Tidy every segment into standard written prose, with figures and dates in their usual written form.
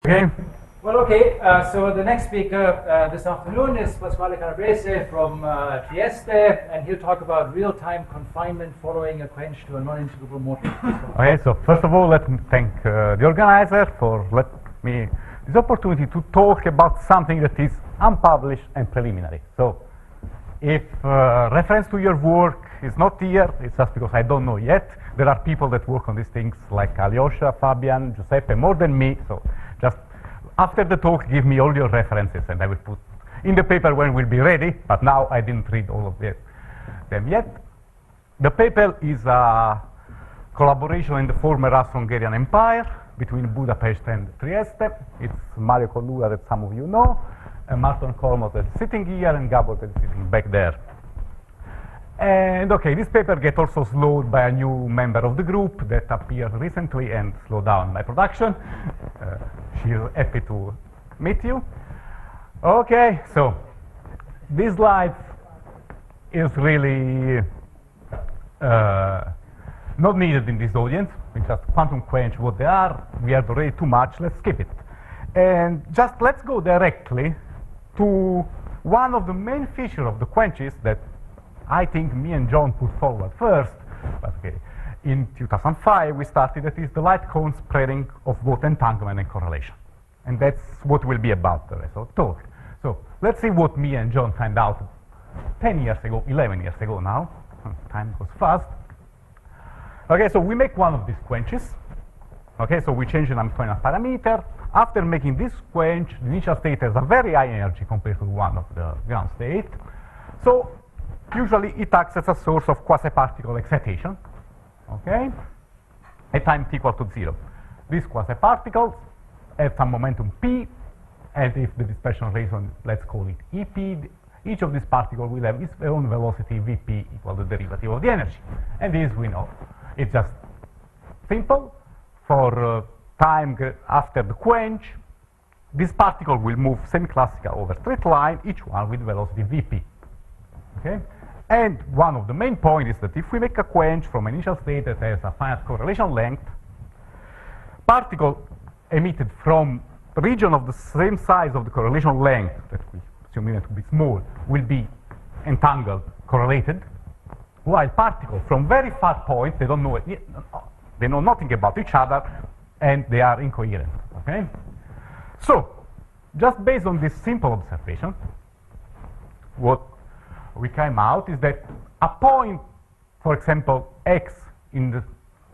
Okay. Well, okay. So the next speaker this afternoon is Pasquale Calabrese from Trieste, and he'll talk about real-time confinement following a quench to a non-integrable motor. Okay. So first of all, let me thank the organizer for letting me this opportunity to talk about something that is unpublished and preliminary. So if reference to your work is not here, it's just because I don't know yet. There are people that work on these things like Alyosha, Fabian, Giuseppe, more than me. So just after the talk, give me all your references, and I will put in the paper when we'll be ready. But now I didn't read all of them yet. The paper is a collaboration in the former Austro-Hungarian Empire between Budapest and Trieste. It's Mario Collura that some of you know, and Martin Kolmos that's sitting here, and Gabor that's sitting back there. And okay, this paper gets also slowed by a new member of the group that appeared recently and slowed down my production. She's happy to meet you. Okay, so this slide is really not needed in this audience. We just quantum quench what they are. We have already too much. Let's skip it. And just let's go directly to one of the main features of the quenches that I think me and John put forward first, but okay. In 2005, we started, that is the light cone spreading of both entanglement and correlation. And that's what will be about the rest of the talk. So let's see what me and John found out 10 years ago, 11 years ago now. Time goes fast. Okay, so we make one of these quenches. Okay, so we change the Hamiltonian parameter. After making this quench, the initial state has a very high energy compared to one of the ground state. So usually it acts as a source of quasi-particle excitation, okay, at time t equal to 0. These quasi-particles have some momentum p, and if the dispersion relation, let's call it EP, each of these particles will have its own velocity Vp equal to the derivative of the energy. And this we know. It's just simple. For time after the quench, this particle will move semi-classical over straight line, each one with velocity Vp. Okay? And one of the main points is that if we make a quench from an initial state that has a finite correlation length, particle emitted from the region of the same size of the correlation length, that we assume it to be small, will be entangled, correlated, while particles from very far points, they don't know it, they know nothing about each other, and they are incoherent. Okay? So, just based on this simple observation, what we came out is that a point, for example, x in the,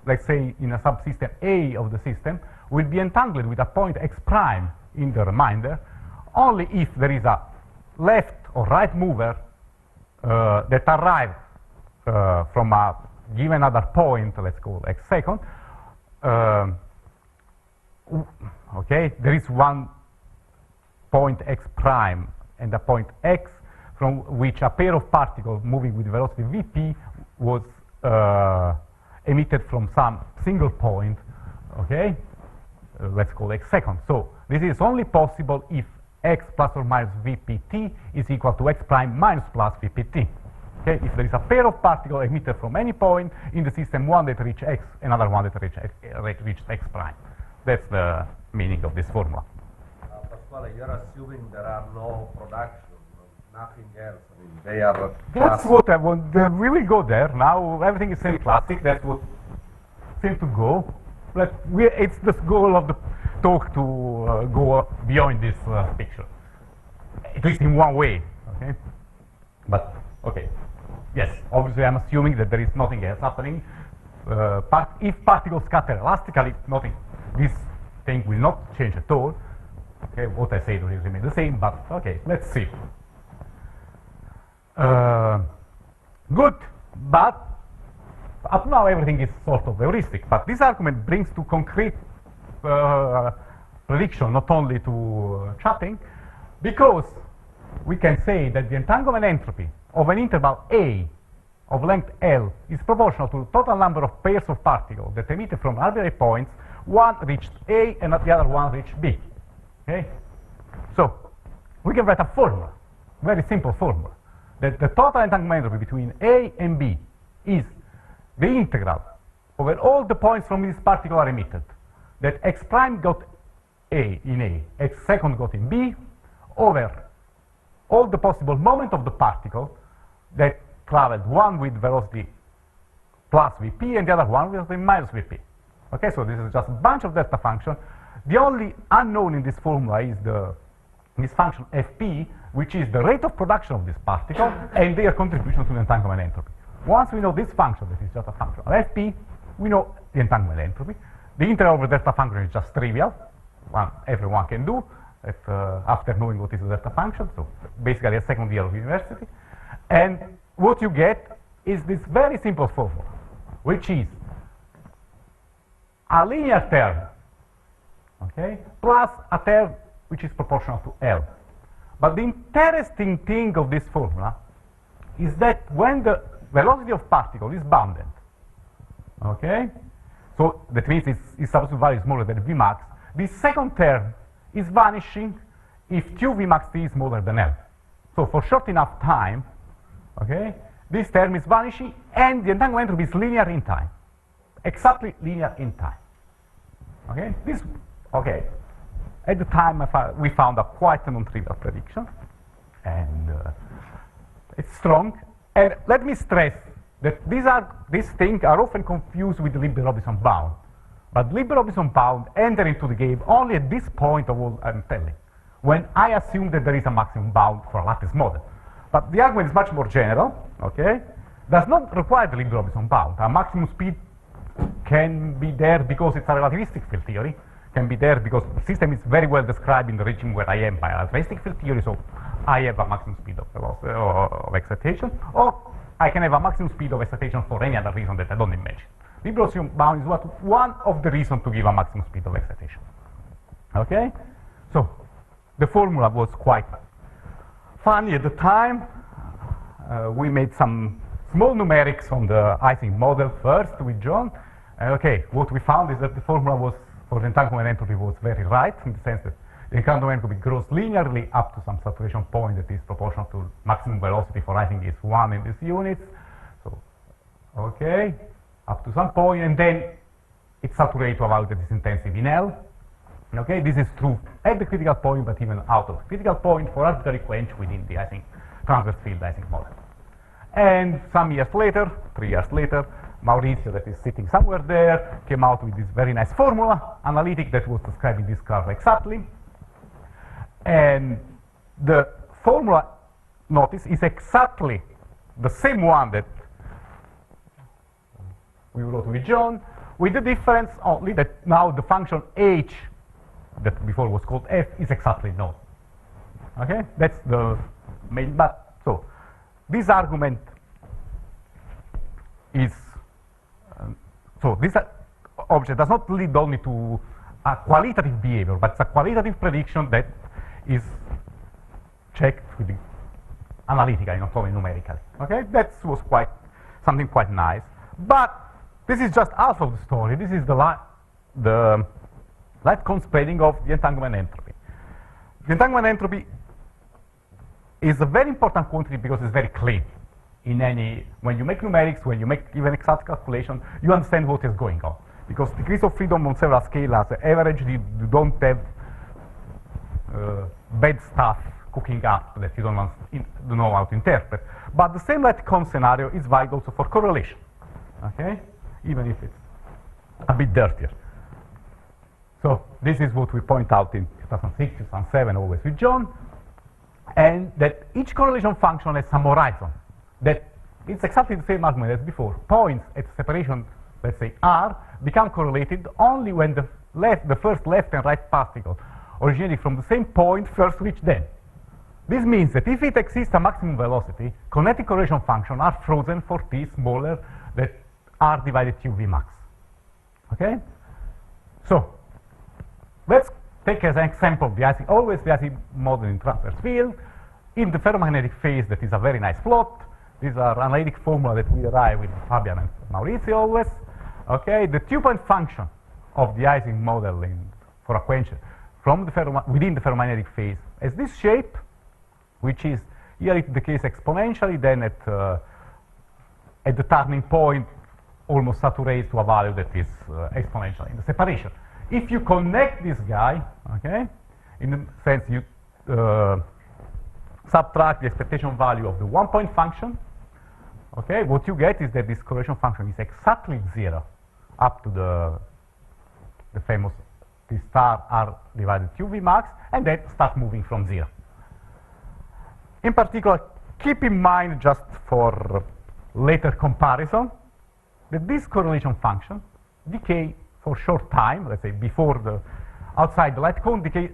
let's say, in a subsystem A of the system, will be entangled with a point x prime in the remainder only if there is a left or right mover that arrives from a given other point, let's call x second. Okay, there is one point x prime and a point x from which a pair of particles moving with velocity Vp was emitted from some single point, okay? Let's call x second. So this is only possible if x plus or minus Vpt is equal to x prime minus plus Vpt. Okay? If there is a pair of particles emitted from any point in the system, one that reaches x, another one that reaches x prime. That's the meaning of this formula. Pasquale, you're assuming there are no productions. Nothing else. I mean, they are. That's what I want. We will go there now. Everything is semi-classic. That's what seems to go. But it's the goal of the talk to go beyond this picture, at least in one way. Okay. But okay. Yes. Obviously, I'm assuming that there is nothing else happening. If particles scatter elastically, nothing. This thing will not change at all. Okay. What I say will remain the same. But okay. Let's see. Good, but up now everything is sort of heuristic. But this argument brings to concrete prediction, not only to chatting, because we can say that the entanglement entropy of an interval A of length L is proportional to the total number of pairs of particles that emitted from arbitrary points. One reached A and the other one reached B. Okay, so we can write a formula, very simple formula, that the total entanglement entropy between A and B is the integral over all the points from this particle are emitted, that x prime got A, at second got in B, over all the possible moment of the particle that traveled, one with velocity plus Vp and the other one with velocity minus Vp. Okay, so this is just a bunch of delta function. The only unknown in this formula is this function Fp, which is the rate of production of this particle and their contribution to the entanglement entropy. Once we know this function, that is just a function of Fp, we know the entanglement entropy. The integral over delta function is just trivial. Everyone can do it after knowing what is the delta function, so basically a second year of university. And what you get is this very simple formula, which is a linear term, okay, plus a term which is proportional to L. But the interesting thing of this formula is that when the velocity of particle is bounded, okay, so that means its absolute value is smaller than Vmax, this second term is vanishing if 2 Vmax t is smaller than L. So for short enough time, okay, this term is vanishing and the entanglement entropy is linear in time, exactly linear in time. Okay, okay. At the time we found a quite a non-trivial prediction, and it's strong. And let me stress that these things are often confused with the Libby-Robinson bound. But Libby-Robinson bound enter into the game only at this point of what I'm telling, when I assume that there is a maximum bound for a lattice model. But the argument is much more general, okay? Does not require the Libby-Robinson bound. A maximum speed can be there because it's a relativistic field theory, can be there because the system is very well described in the region where I am by a relativistic field theory, so I have a maximum speed of velocity of excitation, or I can have a maximum speed of excitation for any other reason that I don't imagine. Libby-Robinson bound is one of the reasons to give a maximum speed of excitation. Okay? So the formula was quite funny at the time. We made some small numerics on the Ising model first with John. Okay, what we found is that the formula was for the entanglement entropy was very right, in the sense that the entanglement entropy grows linearly up to some saturation point that is proportional to maximum velocity for Ising is 1 in these units. So, okay, up to some point, and then it saturates to a value that is intensive in L. Okay, this is true at the critical point, but even out of the critical point for arbitrary quench within the Ising transverse field Ising model. And some years later, 3 years later, Maurizio, that is sitting somewhere there, came out with this very nice formula, analytic, that was describing this curve exactly. And the formula, notice, is exactly the same one that we wrote with John, with the difference only that now the function h, that before was called f, is exactly known. Okay, that's the main. But so this argument is so this object does not lead only to a qualitative behavior, but it's a qualitative prediction that is checked with the analytically, not only numerically. Okay, that was something quite nice. But this is just half of the story. This is the light cone spreading of the entanglement entropy. The entanglement entropy is a very important quantity because it's very clean. When you make numerics, when you make even exact calculation, you understand what is going on. Because degrees of freedom on several scalars, average, you don't have bad stuff cooking up that you don't know how to interpret. But the same light cone scenario is valid also for correlation. Okay? Even if it's a bit dirtier. So this is what we point out in 2006, 2007, always with John, and that each correlation function has some horizon. That it's exactly the same argument as before. Points at separation, let's say R, become correlated only when the first left and right particle originating from the same point first reach them. This means that if it exists a maximum velocity, kinetic correlation functions are frozen for t smaller than R divided q Vmax. Okay? So let's take as an example the Ising, always the Ising model in transverse field. In the ferromagnetic phase, that is a very nice plot. These are analytic formula that we derive with Fabian and Maurizio always. Okay, the two-point function of the Ising model for a quench from within the ferromagnetic phase has this shape, which is here it decays exponentially, then at the turning point almost saturates to a value that is exponential in the separation. if you connect this guy, okay, in the sense you subtract the expectation value of the 1-point function, okay, what you get is that this correlation function is exactly 0 up to the famous T star R divided QV max, and then start moving from 0. In particular, keep in mind, just for later comparison, that this correlation function decay for short time, let's say before the outside the light cone, decay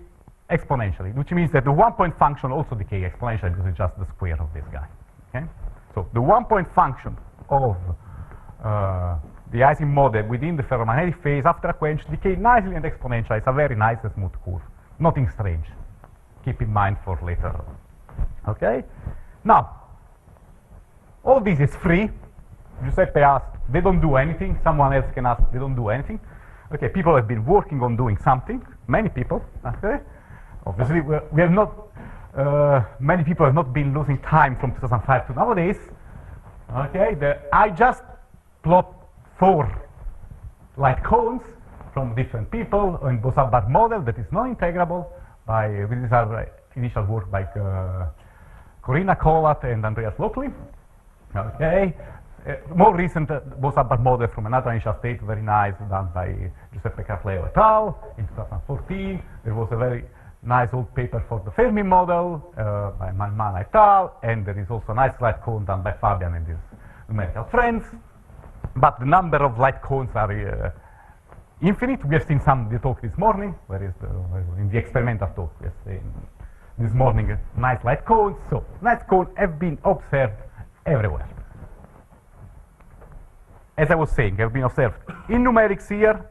exponentially, which means that the 1-point function also decay exponentially because it's just the square of this guy. Okay? So the 1-point function of the Ising model within the ferromagnetic phase after a quench decay nicely and exponentially. It's a very nice and smooth curve. Nothing strange. Keep in mind for later. Okay? Now, all this is free. Giuseppe asked, they don't do anything. Someone else can ask, they don't do anything. Okay, people have been working on doing something. Many people, okay? Obviously, we have not, many people have not been losing time from 2005 to nowadays. Okay, I just plot 4 light cones from different people in Bose-Hubbard model that is non-integrable. These are initial work by Corina Collat and Andreas Lockley. Okay, more recent Bose-Hubbard model from another initial state, very nice, done by Giuseppe Carleo et al. In 2014. There was a very nice old paper for the Fermi model by Malman et al. And there is also a nice light cone done by Fabian and his numerical friends. But the number of light cones are infinite. We have seen some in the talk this morning. Where is in the experimental talk? We have seen this morning nice light cones. So nice cones have been observed everywhere. As I was saying, have been observed in numerics here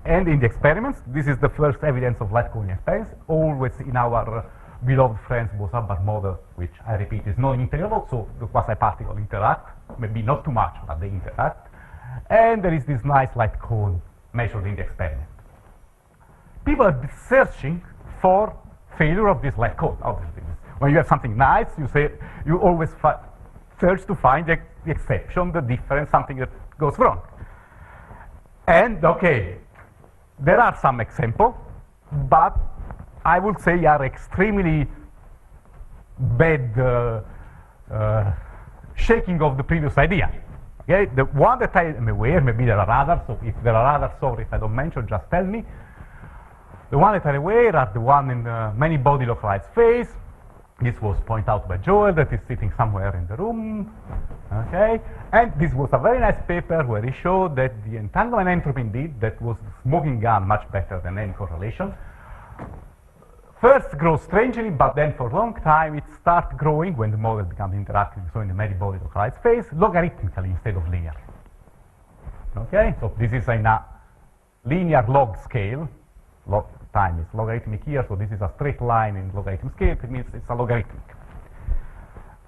and in the experiments. This is the first evidence of light cone experience, always in our beloved friends Bose-Hubbard model, which I repeat is non-integrable, so the quasi-particle interact, maybe not too much, but they interact. And there is this nice light cone measured in the experiment. People are searching for failure of this light cone. Obviously, when you have something nice, you always search to find the exception, the difference, something that goes wrong. And okay, there are some examples, but I would say are extremely bad shaking of the previous idea. Okay, the one that I am aware, maybe there are others, so if there are others, sorry if I don't mention, just tell me. The one that I'm aware are the one in the many body localized phase. This was pointed out by Joel, that is sitting somewhere in the room. Okay, and this was a very nice paper where he showed that the entanglement entropy indeed, that was the smoking gun much better than any correlation, first grows strangely, but then for a long time it starts growing when the model becomes interactive, so in the many body localized phase, logarithmically instead of linear. Okay, so this is in a linear log scale. Log time is logarithmic here, so this is a straight line in logarithm scale. It means it's a logarithmic.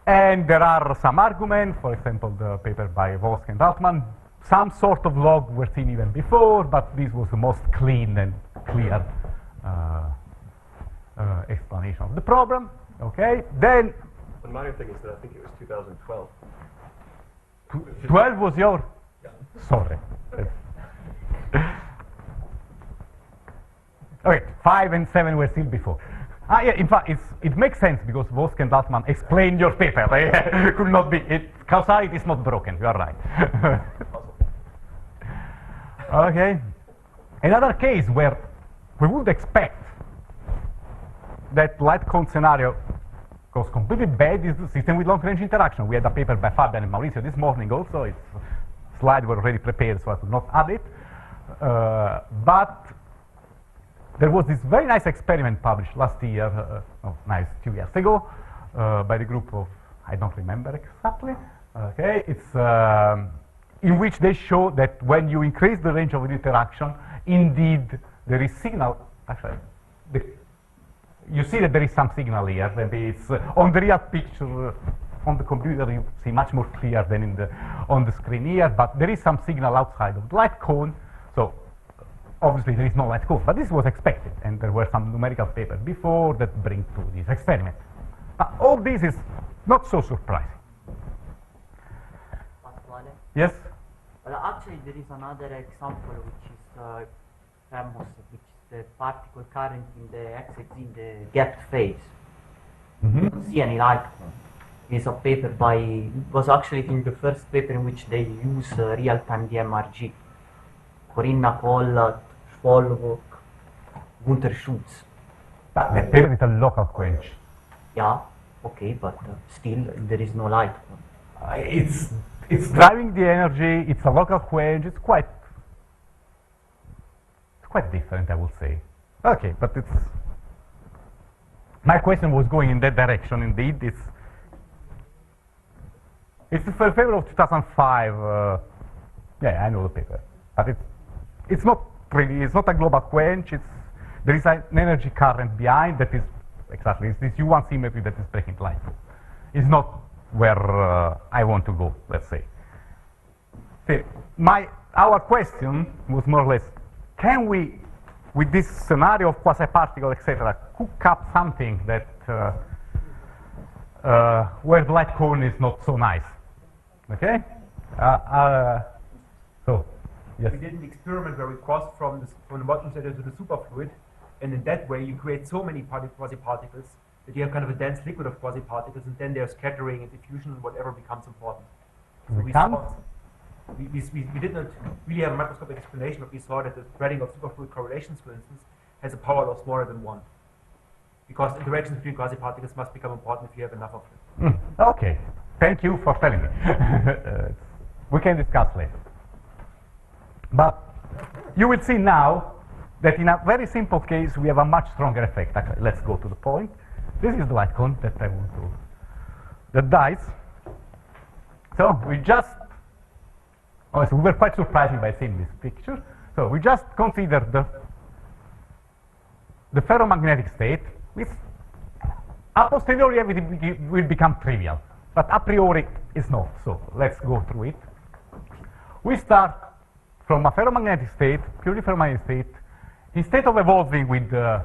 And there are some arguments, for example, the paper by Vosk and Altman. Some sort of log were seen even before, but this was the most clean and clear explanation of the problem. Okay, then. One minor thing is that I think it was 2012. 12 was your? Yeah. Sorry. Okay, 5 and 7 were still before. Yeah, in fact, it makes sense because Vosk and Altman explained your paper. Could not be. Causality is not broken. You are right. Okay. Another case where we would expect that light cone scenario goes completely bad is the system with long-range interaction. We had a paper by Fabian and Maurizio this morning also. Its slides were already prepared, so I could not add it. But there was this very nice experiment published last year, 2 years ago, by the group of, I don't remember exactly. Okay, it's in which they show that when you increase the range of an interaction, indeed there is signal. Actually, you see that there is some signal here. Maybe it's on the real picture on the computer you see much more clear than on the screen here. But there is some signal outside of the light cone. So obviously there is no light cone, but this was expected, and there were some numerical papers before that bring to this experiment. All this is not so surprising. Pasquale? Yes? Well, actually, there is another example which is famous, which is the particle current in the exits in the gapped phase. Mm-hmm. You don't see any light cone. It's a paper by, it was actually in the first paper in which they use real-time DMRG. Corinna Koll, Schwolvok, Gunther Schutz. But the paper is a local quench. Yeah, okay, but still there is no light cone. It's driving the energy, it's a local quench, it's quite different, I would say. Okay, but my question was going in that direction indeed. It's the paper of 2005. Yeah, I know the paper, but it's not really, it's not a global quench. There is an energy current behind that is exactly, it's this U1 symmetry that is breaking light. It's not where I want to go, let's say. See, our question was more or less, can we, with this scenario of quasi-particle, etc., cook up something that where the light cone is not so nice? Okay? So, yes. We did an experiment where we crossed from the bottom center to the superfluid, and in that way you create so many quasi-particles that you have kind of a dense liquid of quasi-particles, and then there's scattering and diffusion and whatever becomes important. So we did not really have a microscopic explanation, but we saw that the spreading of superfluid correlations, for instance, has a power law smaller than 1. Because interactions between quasi-particles must become important if you have enough of them. Okay, thank you for telling me. We can discuss later. But you will see now that in a very simple case we have a much stronger effect. Actually, let's go to the point. This is the light cone that I want to, that dies. So we just, so we were quite surprised by seeing this picture. So we just consider the ferromagnetic state, which a posteriori everything will become trivial, but a priori it's not. So let's go through it. We start from a ferromagnetic state, purely ferromagnetic state. Instead of evolving with the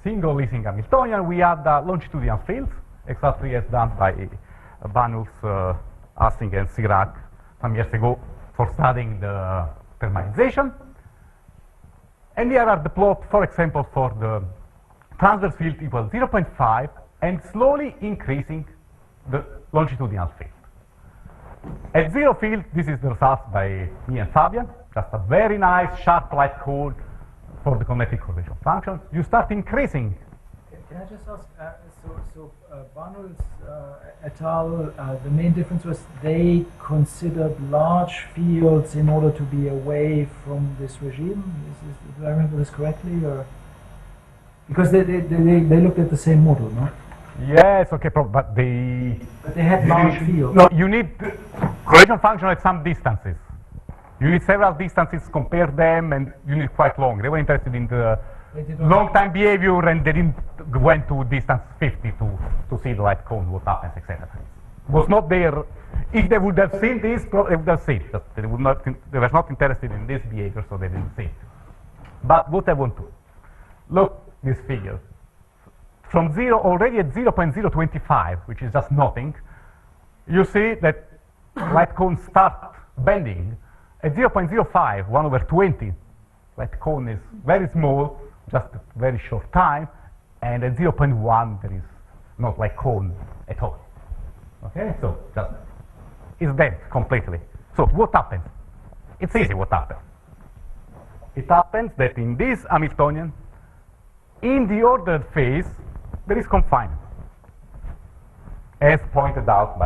single Ising Hamiltonian, we add longitudinal fields, exactly as done by Banuls, Assing, and Sirac some years ago for studying the thermalization. And here are the plot, for example, for the transverse field equal 0.5 and slowly increasing the longitudinal field. At zero field, this is the result by me and Fabian, just a very nice sharp light cone for the kinetic correlation function. You start increasing. Can I just ask, Banuls et al., the main difference was they considered large fields in order to be away from this regime. Do I remember this correctly? Or because they looked at the same model, no? Yes, okay, but they had large fields. No, you need correlation function at some distances. You need several distances, compare them, and you need quite long. They were interested in the long time behavior, and they didn't went to distance 50 to see the light cone, what happens, etc. Was not there. If they would have seen this, they would have seen it. But they were not interested in this behavior, so they didn't see it. But what I want to look this figure. From zero, already at 0.025, which is just nothing, you see that light cones start bending. At 0.05, 1 over 20, light cone is very small, just a very short time, and at 0.1, there is not light cone at all. Okay, so just it's dead completely. So what happens? It's easy what happens. It happens that in this Hamiltonian, in the ordered phase, there is confinement. As pointed out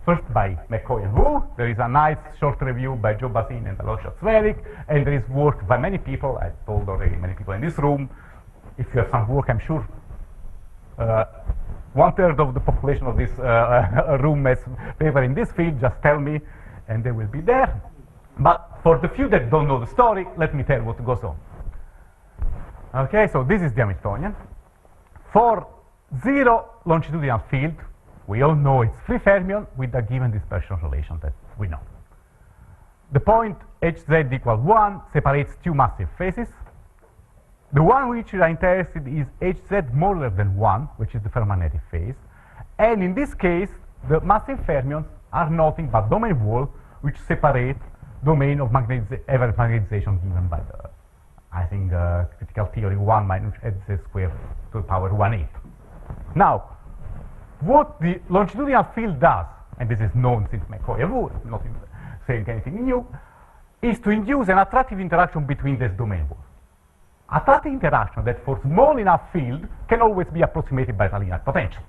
first by McCoy and Wu, there is a nice short review by Joe Bazin and Aloysius Zverik, and there is work by many people. I told already many people in this room. If you have some work, I'm sure 1/3 of the population of this room has paper in this field, just tell me, and they will be there. But for the few that don't know the story, let me tell what goes on. Okay, so this is the Hamiltonian. For zero longitudinal field, we all know it's free fermion with a given dispersion relation that we know. The point Hz equals 1 separates two massive phases. The one which we are interested is Hz smaller than 1, which is the ferromagnetic phase. And in this case, the massive fermions are nothing but domain wall, which separate domain of average magnetization given by the I think critical theory 1 minus z squared to the power 1/8. Now, what the longitudinal field does, and this is known since McCoy rule, not saying anything new, is to induce an attractive interaction between this domain walls. Attractive interaction that for small enough field can always be approximated by the linear potential.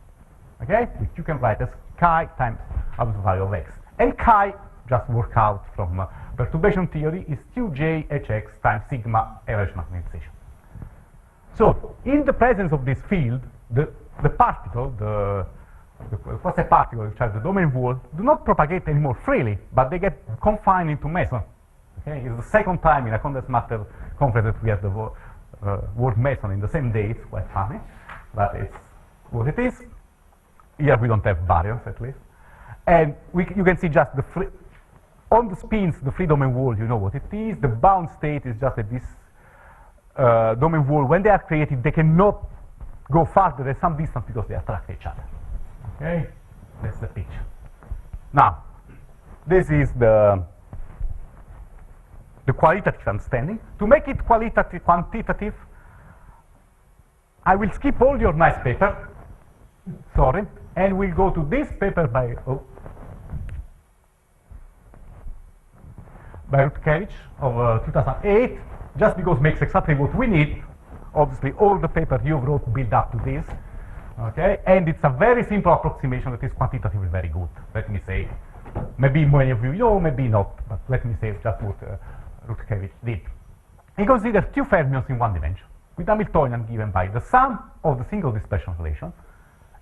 Okay? Which you can write as chi times absolute value of x. And chi, just work out from perturbation theory, is 2j hx times sigma average magnetization. So, in the presence of this field, the particle, the quasi-particle, which are the domain wall, do not propagate anymore freely, but they get confined into meson. Okay? It's the second time in a condensed matter conference that we have the word meson in the same day. It's quite funny, but it's what it is. Here we don't have baryons, at least. And you can see just the free, on the spins, the free domain wall, you know what it is. The bound state is just that this domain wall, when they are created, they cannot go farther than some distance because they attract each other. Okay? That's the picture. Now, this is the qualitative understanding. To make it quantitative, I will skip all your nice paper, sorry, and we'll go to this paper by Rutkevich of 2008, just because it makes exactly what we need. Obviously, all the paper you wrote build up to this, okay? And it's a very simple approximation that is quantitatively very good, let me say. Maybe many of you know, maybe not, but let me say just what Rutkevich did. He considers two fermions in one dimension, with Hamiltonian given by the sum of the single dispersion relations,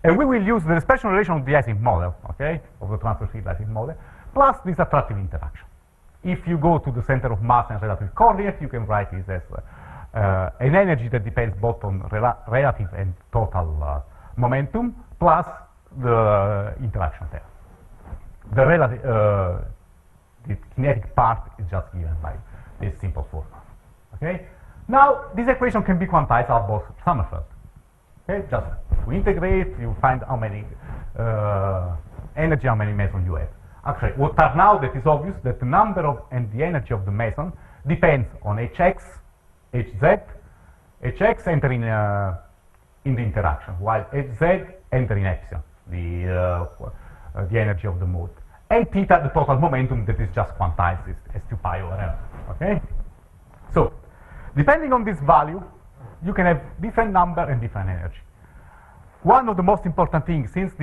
and we will use the dispersion relation of the Ising model, okay, of the transfer field Ising model, plus this attractive interaction. If you go to the center of mass and relative coordinate, you can write this as an energy that depends both on relative and total momentum, plus the interaction there. The relative, the kinetic part is just given by this simple formula. Okay. Now this equation can be quantized at both Sommerfeld. Okay, just to integrate, you find how many energy, how many mesons you have. Actually, what are now that is obvious that the number of and the energy of the meson depends on hx, hz, hx enter in the interaction, while hz enter in epsilon, the energy of the mode, and theta, the total momentum that is just quantized as 2 pi over m. Okay, so depending on this value, you can have different number and different energy. One of the most important things, since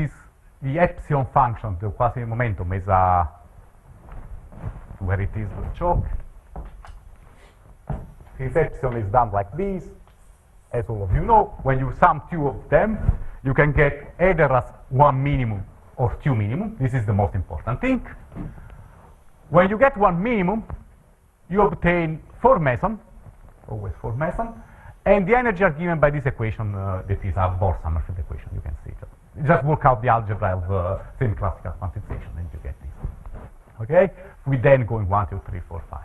the epsilon function, the quasi-momentum, is where it is the chalk. This epsilon is done like this, as all of you know. When you sum two of them, you can get either as 1 minimum or 2 minimum. This is the most important thing. When you get 1 minimum, you obtain 4 meson, always 4 meson, and the energy are given by this equation that is a Bohr-Sommerfeld equation, you can see. Just work out the algebra of semi-classical quantization and you get this. Okay? We then go in 1, 2, 3, 4, 5.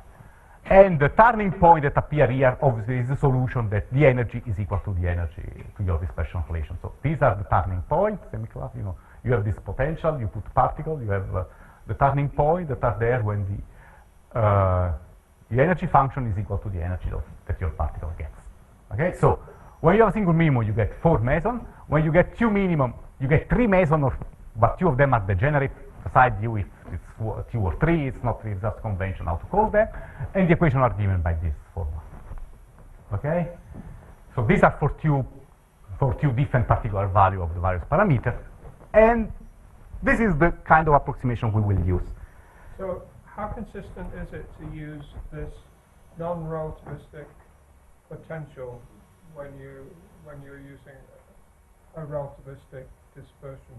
And the turning point that appear here, obviously, is the solution that the energy is equal to the energy to your dispersion relation. So these are the turning points, semi-classical, you know, you have this potential, you put particle, you have the turning point that are there when the energy function is equal to the energy that your particle gets. Okay, so when you have a single minimum, you get 4 meson. When you get 2 minimum, you get 3 meson, but 2 of them are degenerate. Decide you if it's 2 or 3. It's not really just convention how to call them. And the equations are given by this formula. Okay, so these are for two different particular value of the various parameters, and this is the kind of approximation we will use. So how consistent is it to use this non-relativistic potential when you're using a relativistic dispersion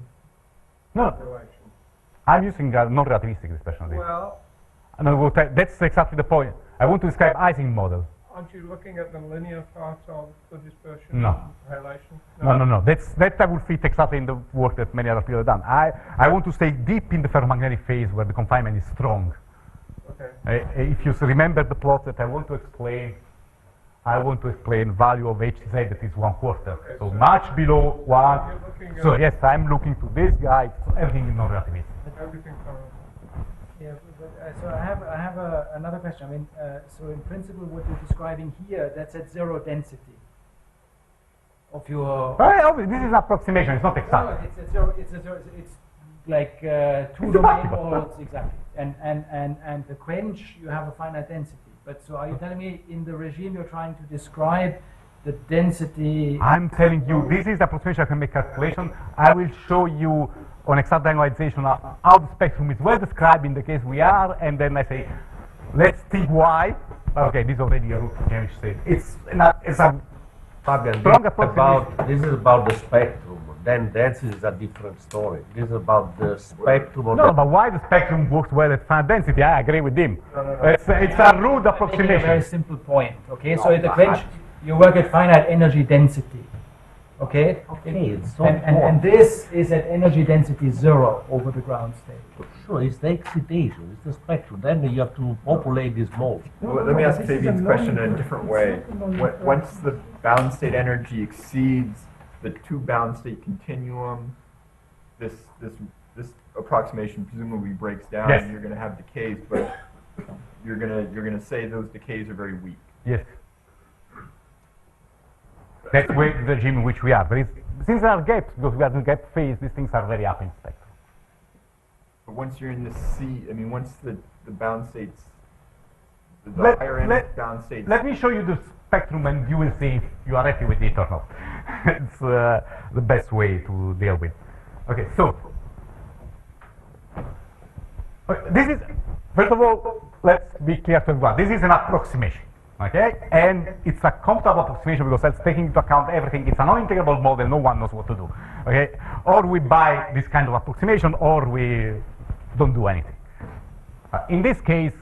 relation? I'm using a non-relativistic dispersion relation. Well, no, that's exactly the point. I want to describe Ising model. Aren't you looking at the linear part of the dispersion relation? No. That will fit exactly in the work that many other people have done. I want to stay deep in the ferromagnetic phase where the confinement is strong. Okay. If you remember the plot that I want to explain value of hz that is 1/4. Okay, so much below 1. You're So yes, I'm looking to this guy. So everything is non-relativistic. everything Yeah, so I have another question. I mean, so in principle, what you're describing here, that's at zero density of your. Well, this is approximation. It's not No, exact. it's at zero. It's at zero. It's like two It's domain particle. modes exactly. And the quench, you have a finite density. But so are you telling me in the regime you're trying to describe the density? I'm telling you, this is the approximation. I can make calculation. I will show you on exact diagonalization how the spectrum is well described in the case we are, and then I say, let's think why. Okay, this is already a root chemist state. It's a Fabian, strong this is about the spectrum. Then density is a different story. This is about the spectrum of No, the but why the spectrum works well at finite density? I agree with him. It's a rude Making a very approximation. simple point. Okay, so at the quench, you work at finite energy density. Okay. Okay, it's not And this is at energy density 0 over the ground state. Sure, it's the excitation, it's the spectrum. Then you have to populate this mode. Well, let me ask Fabian's question in a different way. Once the bound state energy exceeds the two bound state continuum, this approximation presumably breaks down, Yes. and you're going to have decays, but you're going to say those decays are very weak. Yes. That's the regime in which we are. But since there are gaps, because we are in the gap phase, these things are very up in spectrum. But once you're in the C, I mean, once the bound states, the Let- higher end let- bound states. Let me show you the spectrum and you will see if you are happy with it or not. It's the best way to deal with. Okay, so this is, first of all, let's be clear to everyone. This is an approximation, okay? And it's a comfortable approximation because it's taking into account everything. It's a non-integrable model, no one knows what to do, okay? Or we buy this kind of approximation or we don't do anything. In this case,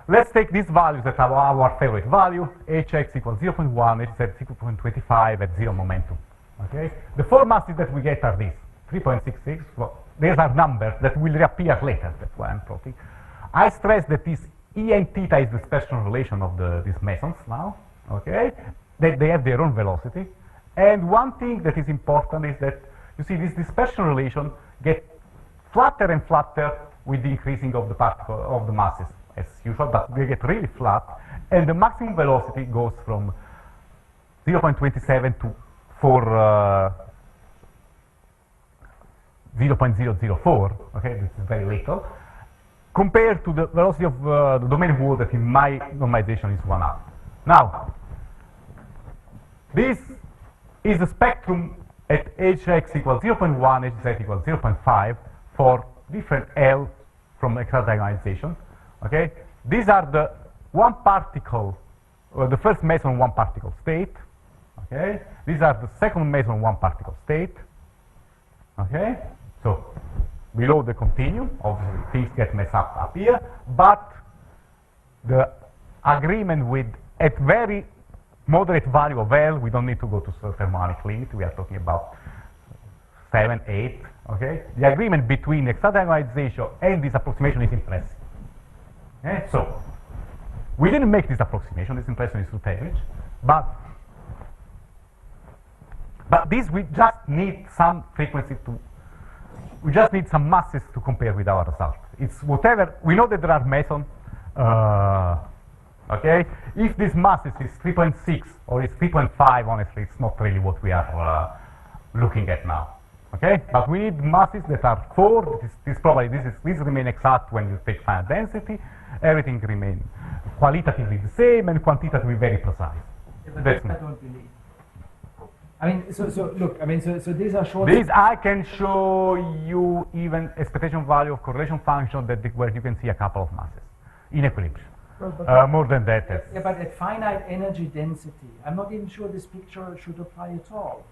let's take these values that are our favorite value, hx equals 0.1, hz equals 0.25 at 0 momentum. Okay? The four masses that we get are these, 3.66. Well, these are numbers that will reappear later, that's why I'm plotting. I stress that this E and theta is the special relation of these mesons now. Okay? They have their own velocity. And one thing that is important is that, you see, this dispersion relation gets flatter and flatter with the increasing of the particle of the masses, as usual, but they get really flat, and the maximum velocity goes from 0.27 to 0.004. Okay, this is very little, compared to the velocity of the domain wall that in my normalization is 1/2. Now, this is the spectrum at hx equals 0.1, hz equals 0.5 for different L from exact diagonalization. Okay, these are the one particle, or the first meson one particle state. Okay, these are the second meson one particle state. Okay, so below the continuum, obviously things get messed up here, but the agreement with at very moderate value of L, we don't need to go to thermodynamic limit. We are talking about 7, 8. Okay, the agreement between exact diagonalization and this approximation is impressive. Okay? So we didn't make this approximation. This impression is root average, but this we just need some frequency to. We just need some masses to compare with our result. It's whatever we know that there are mesons. Okay, if this masses is 3.6 or it's 3.5, honestly, it's not really what we are looking at now. Okay, but we need masses that are 4. This remain exact when you take finite density. Everything remains qualitatively the same and quantitatively very precise. Yeah, but I don't believe. I mean, so look. I mean, so these are short. This I can show you even expectation value of correlation function where you can see a couple of masses in equilibrium. Well, but More than that. yeah, but at finite energy density, I'm not even sure this picture should apply at all.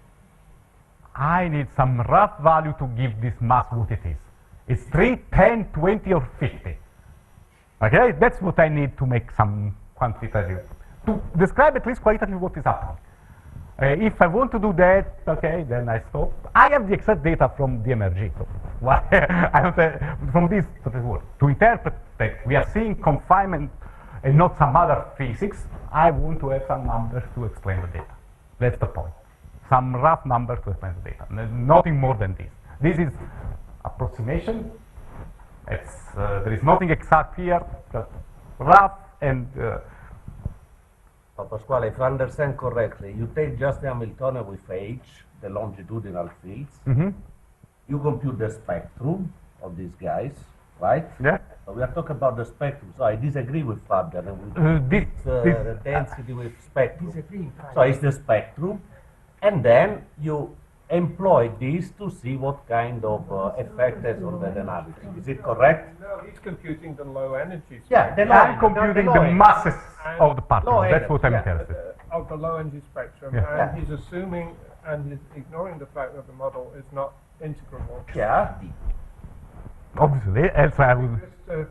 I need some rough value to give this mass what it is. It's 3, 10, 20, or 50. Okay, that's what I need to make some quantitative, to describe at least qualitatively what is happening. If I want to do that, okay, then I stop. I have the exact data from the MRG. So why I don't from this to interpret that we are seeing confinement and not some other physics. I want to have some numbers to explain the data. That's the point. Some rough numbers to explain the data. Nothing more than this. This is approximation, It's, there is nothing exact here, just rough and Pasquale, if I understand correctly, you take just the Hamiltonian with H, the longitudinal fields, you compute the spectrum of these guys, right? yeah. So we are talking about the spectrum. So I disagree with Fabian and with This, the density with spectrum. Disagreeing. So it's the spectrum, and then you employ this to see what kind of effect has on the dynamics. Is it correct? No, he's computing the low energy. Yeah, the I'm computing low the energy. masses of the particles. Low That's what I'm energy, yeah. interested. Of the low energy spectrum, Yeah. and he's assuming and he's ignoring the fact that the model is not integrable. Yeah. Obviously, else I would. Just,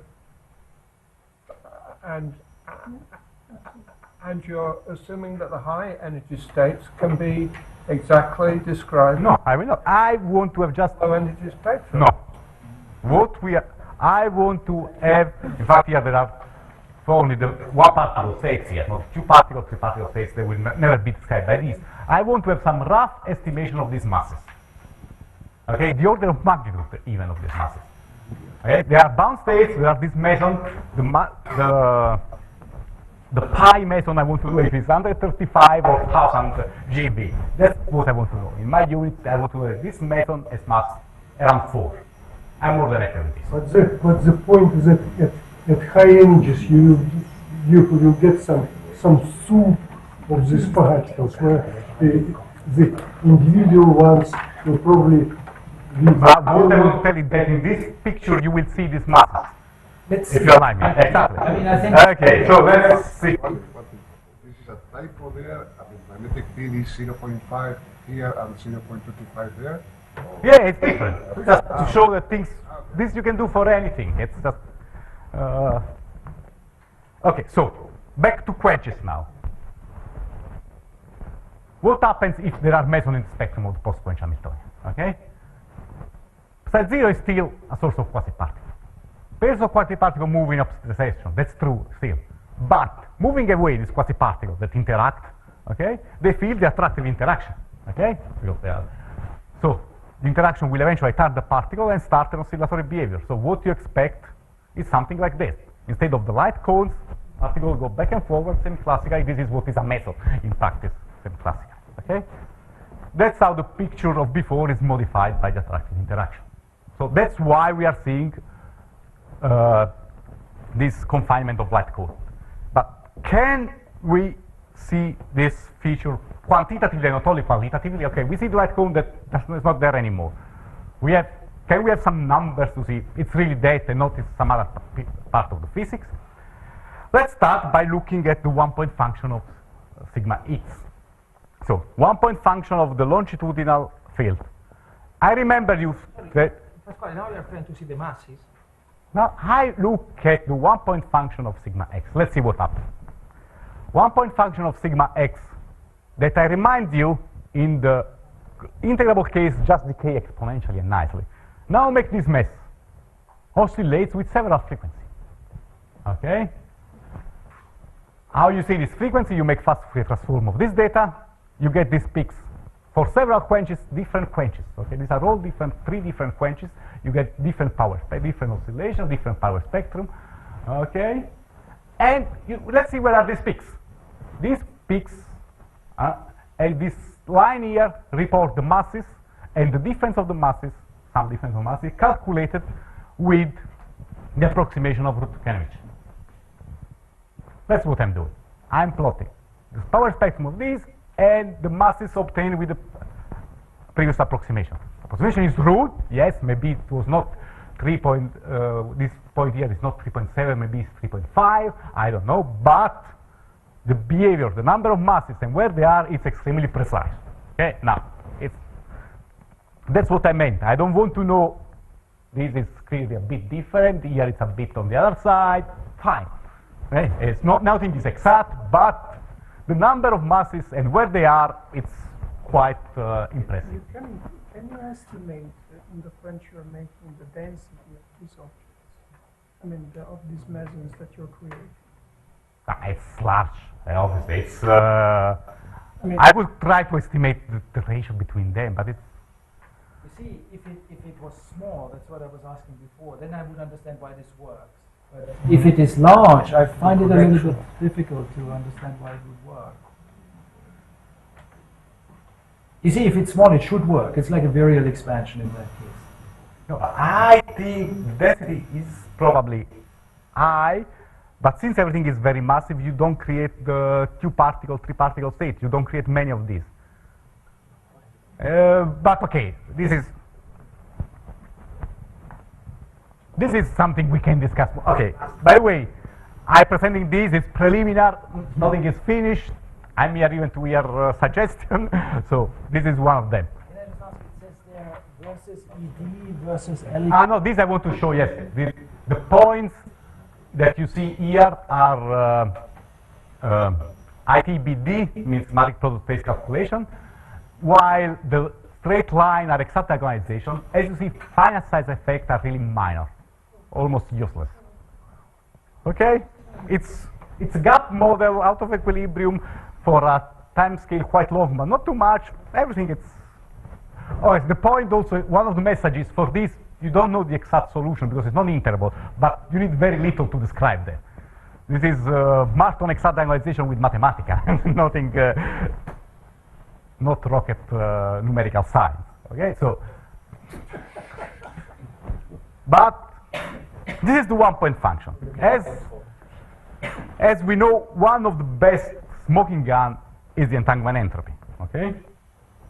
and you're assuming that the high energy states can be exactly described No, I will not. I want to have just. as low energy spectrum. No. What we are, I want to have, in fact, here there are only the one particle states here, not two particles, three particle states, they will never be described by this. I want to have some rough estimation of these masses. Okay, the order of magnitude even of these masses. Okay, there are bound states, there are this meson, the pi meson I want to know if it's 135 or 1000 GB. That's what I want to know. In my unit, I want to know this meson has mass around 4. I'm more than happy with this. But the point is that at high energies you will get some soup of these particles where the individual ones will probably be. But what I want to tell you that in this picture you will see this masses. Let's If you allow me. Exactly. I mean, I think. Okay, so let's see. This is a typo there. I mean, magnetic field is 0.5 here and 0.25 there. Yeah, it's different. Just to show that things, this you can do for anything. It's just. Okay, so back to quenches now. What happens if there are mesons in the spectrum of the post-quench Hamiltonian? Okay? Psi 0 is still a source of quasi-particle. Pairs of quasi-particle move in opposite direction. That's true still. But moving away these quasi-particles that interact, okay, they feel the attractive interaction. Okay? Because they are. So the interaction will eventually turn the particle and start an oscillatory behavior. So what you expect is something like this. Instead of the light cones, particles go back and forward semi-classically. This is what is a meson in practice, semi-classical. Okay? That's how the picture of before is modified by the attractive interaction. So that's why we are seeing this confinement of light cone. But can we see this feature quantitatively, not only qualitatively? Okay, we see the light cone that is not there anymore. Can we have some numbers to see it's really that and not it's some other part of the physics? Let's start by looking at the one-point function of sigma x. So one-point function of the longitudinal field. I remember you that. Pasquale, now you're trying to see the masses. Now I look at the one-point function of sigma x. Let's see what happens. One-point function of sigma x that I remind you in the integrable case just decay exponentially and nicely. Now make this mess. Oscillates with several frequencies. Okay? How you see this frequency? You make fast Fourier transform of this data. You get these peaks for several quenches, different quenches. Okay, these are all different, 3 different quenches. You get different powers, different oscillations, different power spectrum. Okay, and let's see where are these peaks. These peaks and this line here report the masses and the difference of the masses, some difference of masses, calculated with the approximation of root Greenwich. That's what I'm doing. I'm plotting the power spectrum of these and the masses obtained with the previous approximation. Approximation is rude, yes, maybe it was not 3 point, this point here is not 3.7, maybe it's 3.5, I don't know, but the behavior, the number of masses and where they are, it's extremely precise. Okay, now, that's what I meant. I don't want to know, this is clearly a bit different, here it's a bit on the other side, fine. Okay? It's not, nothing is exact, but the number of masses and where they are, it's quite impressive. Can you estimate in the French you are making the density of these objects? I mean, of these mesons that you're creating? It's large, obviously. It's, I would try to estimate the ratio between them, but it's. see, if it was small, that's what I was asking before, then I would understand why this works. But if it is large, I find it a little bit difficult to understand why it would work. You see, if it's small, it should work. It's like a virial expansion in that case. No, I think density is probably high, but since everything is very massive, you don't create the 2-particle, 3-particle state. You don't create many of these. But okay, this is something we can discuss. Okay, by the way, I presenting this is preliminary, nothing is finished. I'm here even to hear suggestion, so this is one of them. Can I just ask, it says there versus ED versus LE? No, this I want to show, yes. The points that you see here are ITBD, means matrix product space calculation, while the straight line are exact diagonalization. As you see, finite size effects are really minor, almost useless. Okay? It's a gap model out of equilibrium for a time scale quite long, but not too much. Everything it's... Oh, it's the point also, one of the messages for this, you don't know the exact solution because it's non-integrable, but you need very little to describe them. This is Martin exact diagonalization with Mathematica, nothing, not rocket numerical science. Okay, so, but this is the one-point function. As we know, one of the best smoking gun is the entanglement entropy. Okay,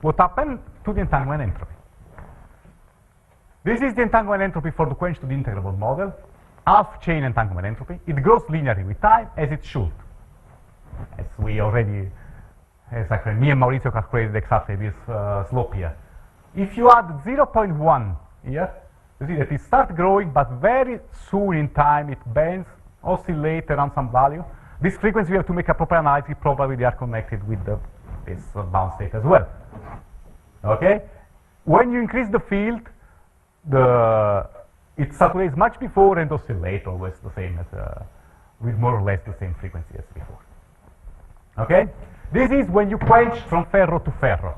what happened to the entanglement entropy? This is the entanglement entropy for the quench to the integrable model, half-chain entanglement entropy. It grows linearly with time, as it should. As we already, as actually me and Maurizio calculated exactly this slope here. If you add 0.1 here, you see that it starts growing, but very soon in time it bends, oscillates around some value. This frequency we have to make a proper analysis, probably they are connected with this bound state as well. Okay? When you increase the field, it saturates much before and oscillates always the same as, with more or less the same frequency as before. Okay? This is when you quench from ferro to ferro.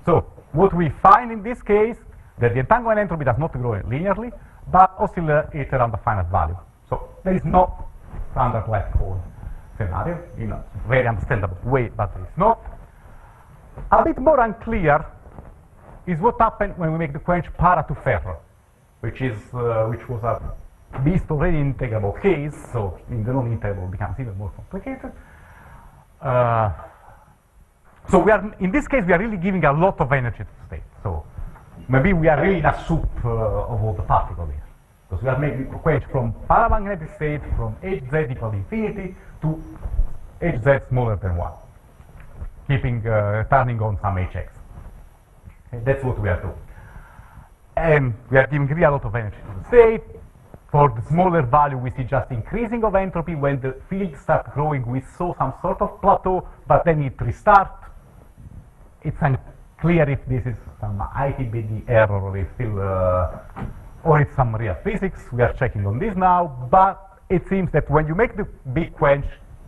So, what we find in this case, that the entanglement entropy does not grow linearly, but oscillates around the finite value. So, there is no standard left cone scenario in a very understandable way, but it's not. A bit more unclear is what happened when we make the quench para to ferro, which was a beast already integrable case, so in the non-integrable it becomes even more complicated. So we are, in this case, we are really giving a lot of energy to the state. So maybe we are really in a soup of all the particles here. Because we are making a quench from paramagnetic state from hz equal infinity to hz smaller than 1, keeping turning on some hx. Okay, that's what we are doing. And we are giving really a lot of energy to the state. For the smaller value, we see just increasing of entropy. When the field starts growing, we saw some sort of plateau, but then it restarts. It's unclear if this is some ITBD error or it's still, or it's some real physics. We are checking on this now, but it seems that when you make the big quench,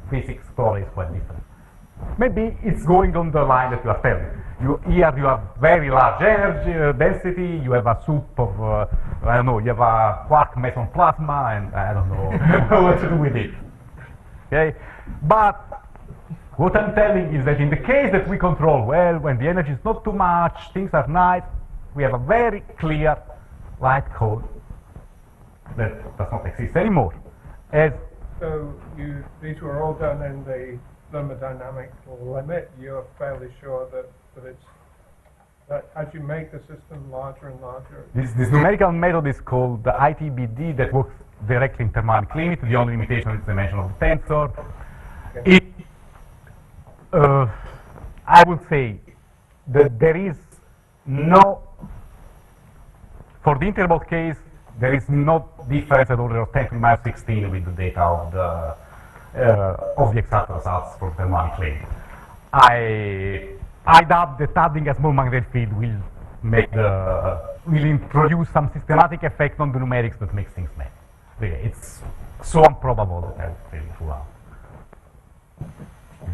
physics probably is quite different. Maybe it's going on the line that you are telling. Here you have very large energy density, you have a soup of, I don't know, you have a quark meson plasma, and I don't know what to do with it. Okay? But what I'm telling is that in the case that we control well, when the energy is not too much, things are nice, we have a very clear light code that does not exist anymore. So these were all done in the thermodynamic limit. You're fairly sure that as you make the system larger and larger. This numerical method is called the ITBD that works directly in thermodynamic limit. The only limitation is the dimension of the tensor. Okay. I would say that there is no, for the integrable case, there is no difference at order of 10 to the minus 16 with the data of the exact results for thermodynamic limit. I doubt that adding a small magnetic field will introduce some systematic effect on the numerics that makes things mad. Really, it's so improbable that I would say it out.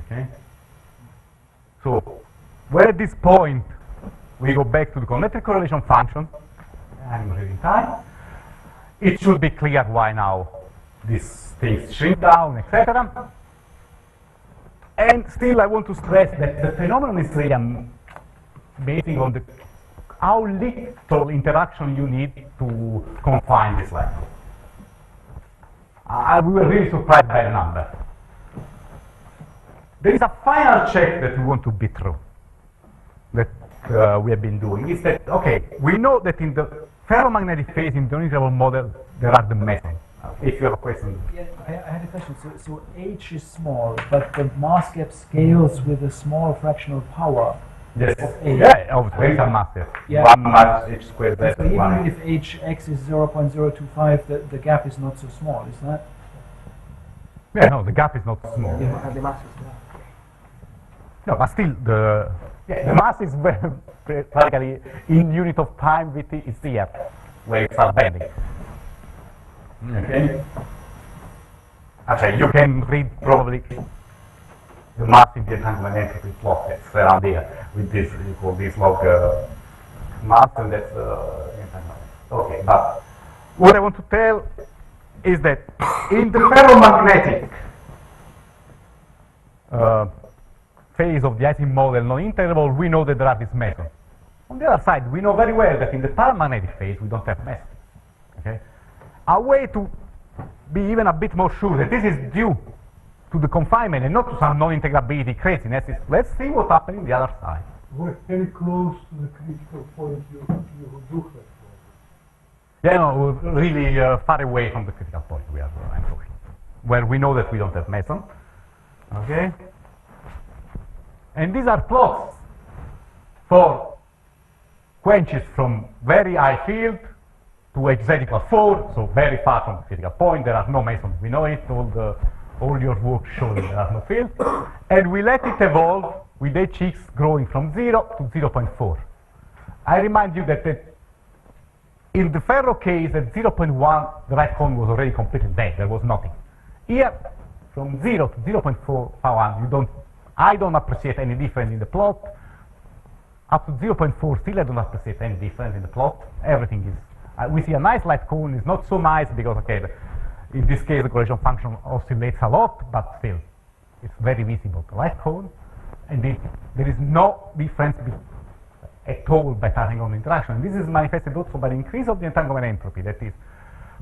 Okay. So, we're at this point we go back to the geometric correlation function. I'm reading time. It should be clear why now these things shrink down, etc. And still, I want to stress that the phenomenon is really based on the how little interaction you need to confine this level. We were really surprised by the number. There is a final check that we want to be through, that we have been doing, is that, okay, we know that in the ferromagnetic phase in the non-integrable model, there are the mesons. If you have a question. Yeah, I had a question. So H is small, but the mass gap scales with a small fractional power. Yes. Of H. Yeah, of there is a massive. Yeah. 1 mass H squared. So even if Hx is 0.025, the gap is not so small, is that? Yeah, no, the gap is not small. Yeah. The mass is small. No, but still, the mass is very, practically in unit of time with the is here, where it's are bending. Okay. Actually, you can read probably the mass in the entanglement entropy plot that's around here with this, you call this log mass, and that's entanglement. Okay, but what I want to tell is that in the ferromagnetic phase of the Ising model, non-integrable, we know that there are these mesons. On the other side, we know very well that in the paramagnetic phase, we don't have mesons. Okay? A way to be even a bit more sure that this is due to the confinement and not to some non-integrability craziness is, let's see what happens in the other side. We're very close to the critical point you do have. Yeah, no, we're really far away from the critical point we are entering, where we know that we don't have meson. Okay? And these are plots for quenches from very high field to xz equals 4, so very far from the critical point. There are no mesons, we know it. All your work shows there are no fields. And we let it evolve with hx growing from 0 to 0.4. I remind you that in the ferro case at 0.1, the right cone was already completely dead. There was nothing. Here, from 0 to 0.4, I don't appreciate any difference in the plot. Up to 0.4, still I don't appreciate any difference in the plot. Everything is, we see a nice light cone. It's not so nice because, okay, in this case, the correlation function oscillates a lot, but still, it's very visible. The light cone, and there is no difference at all by turning on interaction. And this is manifested also by the increase of the entanglement entropy. That is,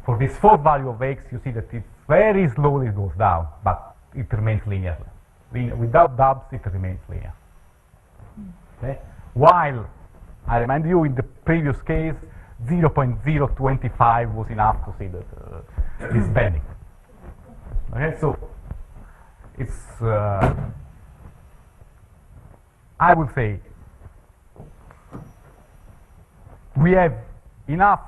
for this fourth value of x, you see that it very slowly goes down, but it remains linear. Without dubs, it remains linear. Okay? While, I remind you, in the previous case, 0.025 was enough to see that this bending. Okay, so it's, I would say, we have enough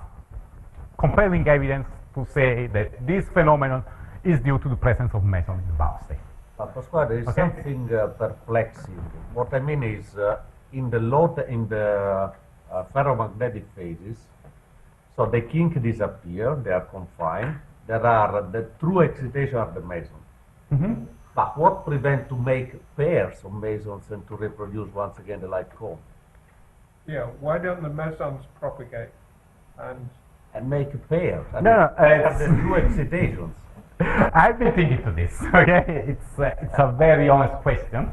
compelling evidence to say that this phenomenon is due to the presence of meson in the bound state. But Pasquale, there is something perplexing. What I mean is, in the ferromagnetic phases, so the kink disappear, they are confined. There are the true excitation of the meson. But what prevents to make pairs of mesons and to reproduce once again the light cone? Yeah, why don't the mesons propagate And make a pair? No, have the true excitations. I've been thinking to this. Okay, it's a very honest question.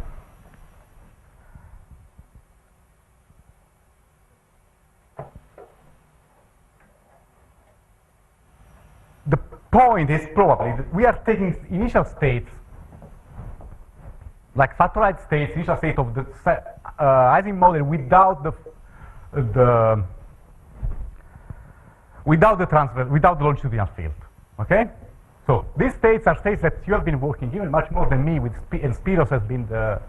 The point is probably that we are taking initial states, like factorized states, initial state of the Ising model without the longitudinal field. Okay, so these states are states that you have been working even much more than me with, and Spiros has been the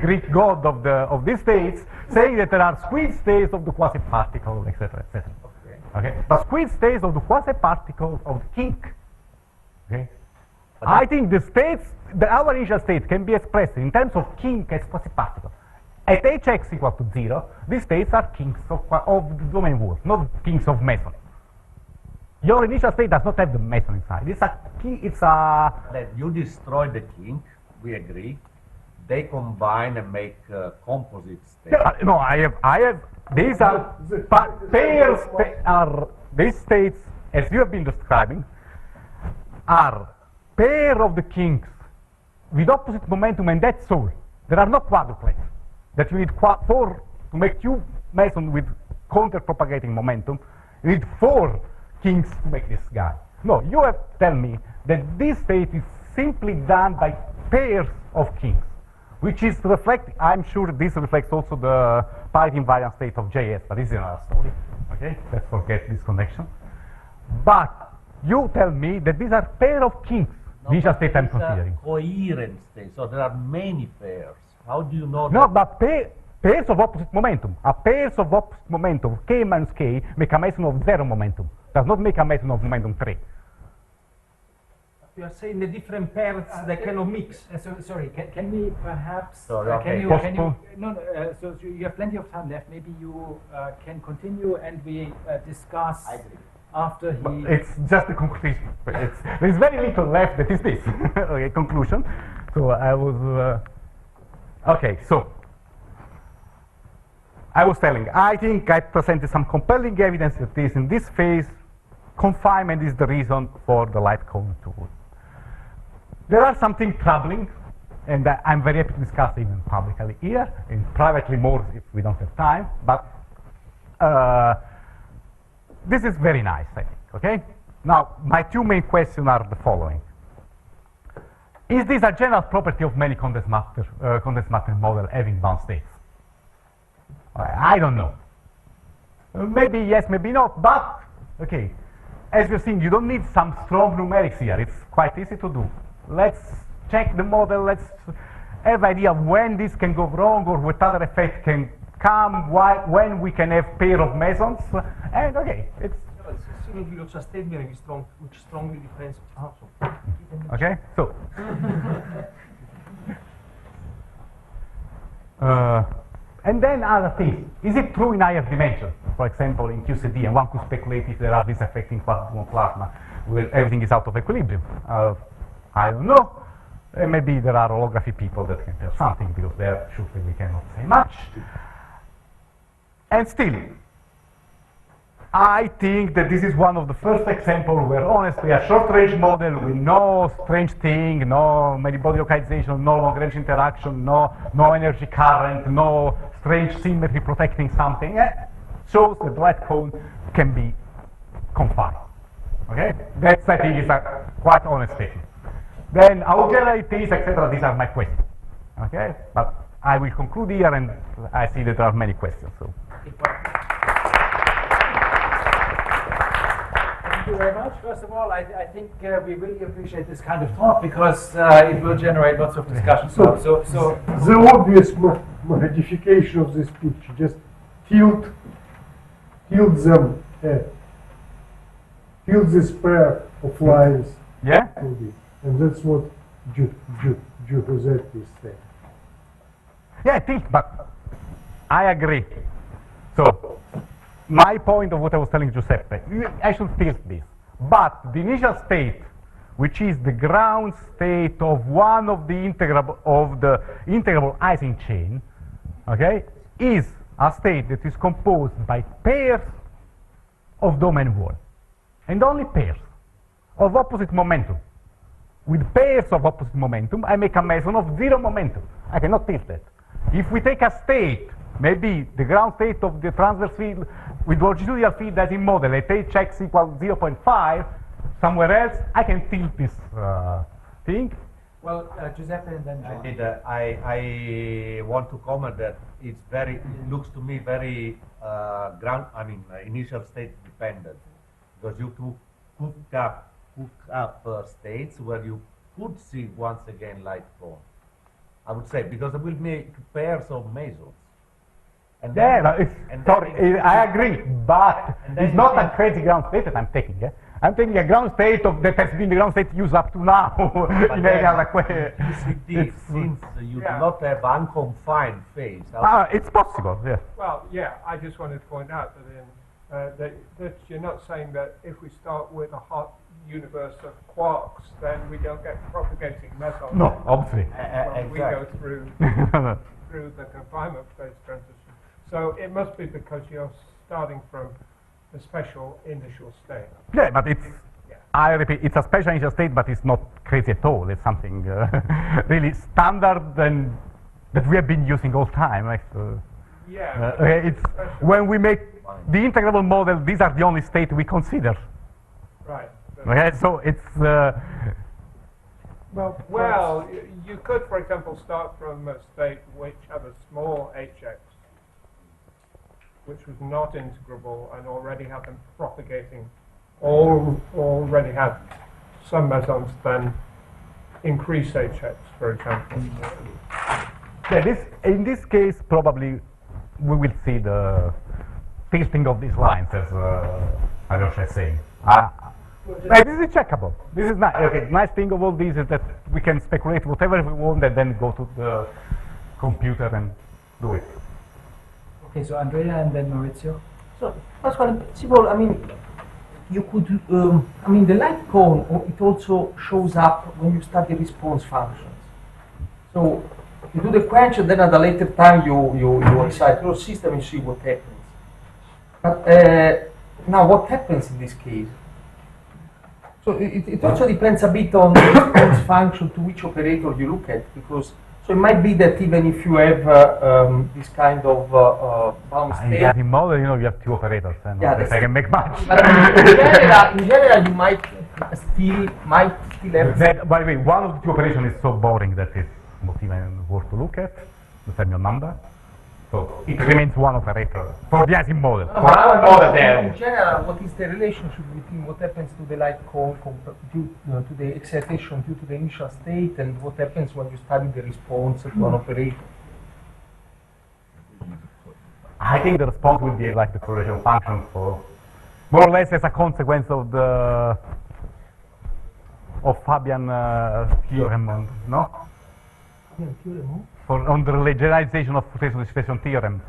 Greek god of these states, saying that there are squid states of the quasi-particle, etc., etc. Okay, but squid states of the quasi-particle of the kink. Okay, I think the states, our initial state can be expressed in terms of kink as quasi-particle. At hx equal to 0, these states are kinks of the domain world, not kinks of meson. Your initial state does not have the meson inside. It's a That you destroy the kink, we agree, they combine and make composite states. No, I have. These are pairs. Are these states, as you have been describing, are pair of the kings with opposite momentum, and that's all. There are no quadruplets that you need 4 to make two mesons with counter-propagating momentum. You need 4 kings to make this guy. No, you have to tell me that this state is simply done by pairs of kings, which is reflect. I'm sure this reflects also the parity invariant state of JS, but this is another story. Okay, let's forget this connection. But you tell me that these are pair of kings. Initial state I'm considering. Coherent state, so there are many pairs. How do you know? No, but pairs of opposite momentum. A pairs of opposite momentum, k minus k, make a meson of 0 momentum. Does not make a meson of momentum 3. You are saying the different pairs they cannot mix. Sorry, can we perhaps, Sorry, okay. so you have plenty of time left. Maybe you can continue and we discuss after he... It's just a conclusion. There's very little left that is this. Okay, conclusion. So I was... okay, so I was telling, I think I presented some compelling evidence that this, in this phase, confinement is the reason for the light cone to... There are something troubling, and I'm very happy to discuss even publicly here, and privately more if we don't have time, but this is very nice, I think, okay? Now, my 2 main questions are the following. Is this a general property of many condensed matter model having bound states? I don't know. Maybe yes, maybe not, but, okay. As you're seeing, you don't need some strong numerics here. It's quite easy to do. Let's check the model. Let's have idea of when this can go wrong or what other effect can come, when we can have pair of mesons. And okay, it's... It's a statement which strongly depends. Okay, so... and then other things. Is it true in higher dimensions? For example, in QCD, and one could speculate if there are these affecting quantum plasma, where everything is out of equilibrium. I don't know. Maybe there are holography people that can tell something, because there, surely we cannot say much. And still, I think that this is one of the first examples where, honestly, a short-range model with no strange thing, no many-body localization, no long-range interaction, no energy current, no strange symmetry protecting something, shows that the light cone can be confined. Okay? That, I think, is a quite honest statement. Then, how general it is, etc., these are my questions. Okay? But I will conclude here, and I see that there are many questions. So. Thank you very much. First of all, I think we really appreciate this kind of talk because it will generate lots of discussion. So the obvious modification of this picture, just tilt them, tilt this pair of lines. Yeah. And that's what Giuseppe is saying. Yeah, I think, but I agree. So, my point of what I was telling Giuseppe, I should tilt this. But the initial state, which is the ground state of one of the integrable Ising chain, okay, is a state that is composed by pairs of domain 1, and only pairs of opposite momentum. With pairs of opposite momentum, I make a meson of 0 momentum. I cannot tilt that. If we take a state, maybe the ground state of the transverse field with longitudinal field as in model at h x equals 0.5, somewhere else, I can tilt this thing. Well, Giuseppe and then John. I want to comment that it looks to me very initial state dependent, because you could hook up states where you could see once again light cone. I would say, because it will make pairs of mesons. And I agree, but it's not a crazy ground state that I'm taking. I'm taking a ground state that has been the ground state used up to now. Since you do not have unconfined phase. It's possible, yes. Well, yeah, I just wanted to point out that that you're not saying that if we start with a universe of quarks, then we don't get propagating mesons. No, obviously. When we go through through the confinement phase transition. So it must be because you're starting from a special initial state. Yeah, but it's, I repeat, it's a special initial state, but it's not crazy at all. It's something really standard and that we have been using all time. Right? So, it's when we make the integrable model, these are the only state we consider. Right. Okay, so it's well, you could, for example, start from a state which had a small hx, which was not integrable, and already had them propagating, already had some mesons, then increase hx, for example. Yeah, in this case, probably we will see the tilting of these lines, as Alyosha is saying. This is checkable. This is nice. Okay, nice thing of all this is that we can speculate whatever we want and then go to the computer and do it. Okay, so Andrea and then Maurizio. So, Pasquale, in principle, I mean, you could, I mean, the light cone, it also shows up when you start the response functions. So, you do the quench, and then at a later time you excite your system and see what happens. But now, what happens in this case? So it also depends a bit on the response function to which operator you look at, because so it might be that even if you have this kind of bound state. In the model, you know, you have two operators, and they can make much. But in general, you might still have. That, by the way, one of the two operations is so boring that it's not even worth to look at. The terminal number. So it remains one operator for the ASIM model. For our model, in general, what is the relationship between what happens to the light cone due to the excitation due to the initial state and what happens when you study the response to an operator? I think the response will be like the correlation function for more or less as a consequence of the Fabian theorem, no? Fabian theorem? On the generalization of rotation dissipation theorem.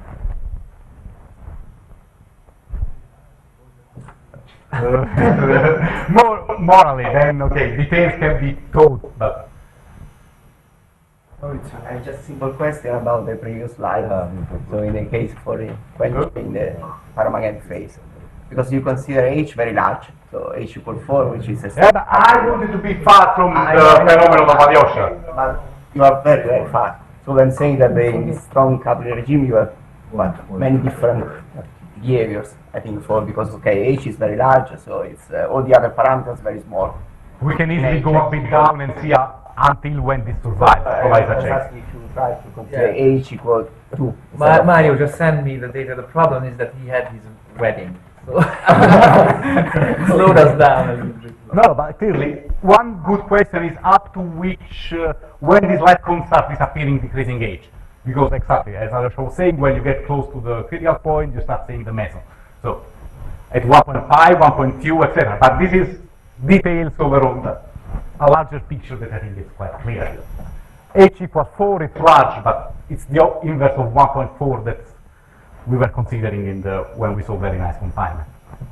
Morally, then okay, details can be taught, but. Just a simple question about the previous slide. So in the case for the quench in the paramagnetic phase, because you consider H very large, so H equals 4, which is a. Yeah, but I wanted to be far from the phenomenon of Alyosha. But you are very, very far. So when saying that in this strong coupling regime you have many different behaviors, I think because okay, H is very large, so it's all the other parameters very small. We can easily go a bit down and see until when this survives. If you try to consider H equal 2. Mario just sent me the data. The problem is that he had his wedding. So slowed us down a little bit. No, but clearly, one good question is up to which, when this light cone starts disappearing, decreasing age. Because exactly, as Alyosha was saying, when you get close to the critical point, you start seeing the meson. So, at 1.5, 1.2, etc. But this is details over a larger picture that I think is quite clear. H equals 4, it's large, but it's the inverse of 1.4 that we were considering in when we saw very nice confinement.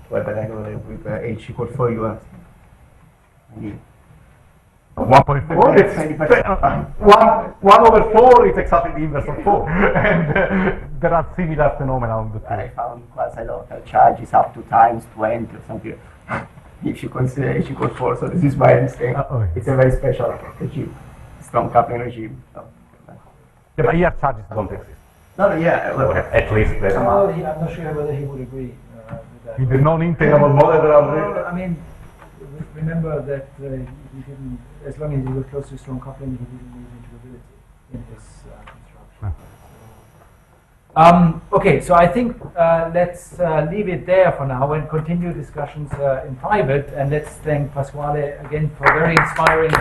Well, but I know that with H equals 4, you are. 1.4, it's 1 over 4 is exactly the inverse of 4. And there are similar phenomena on the two. I found quasi-local charges up to times 20 or something. If you consider H equals 4, so this is why I'm saying it's a very special regime, strong coupling regime. So. Yeah, but here charges don't exist. No, well, at least that I'm not sure whether he would agree with that. In the non-integrable model, I mean, remember that he didn't, as long as he was close to strong coupling, he didn't use integrability in his construction. Okay, so I think let's leave it there for now and continue discussions in private. And let's thank Pasquale again for very inspiring.